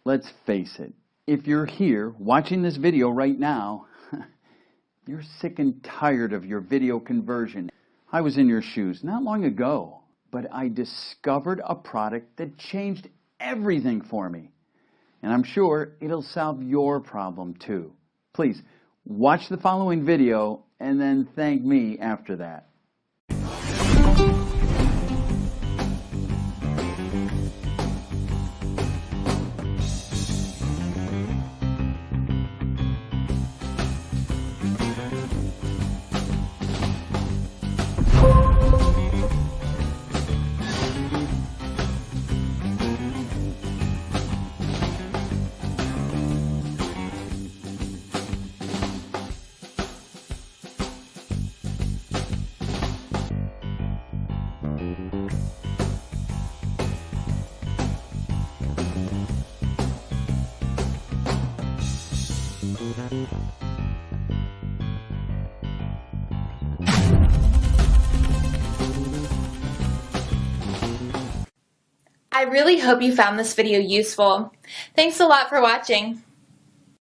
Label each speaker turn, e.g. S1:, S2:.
S1: Let's face it, if you're here watching this video right now, you're sick and tired of your video conversion. I was in your shoes not long ago, but I discovered a product that changed everything for me. And I'm sure it'll solve your problem too. Please, watch the following video and then thank me after that.
S2: I really hope you found this video useful. Thanks a lot for watching.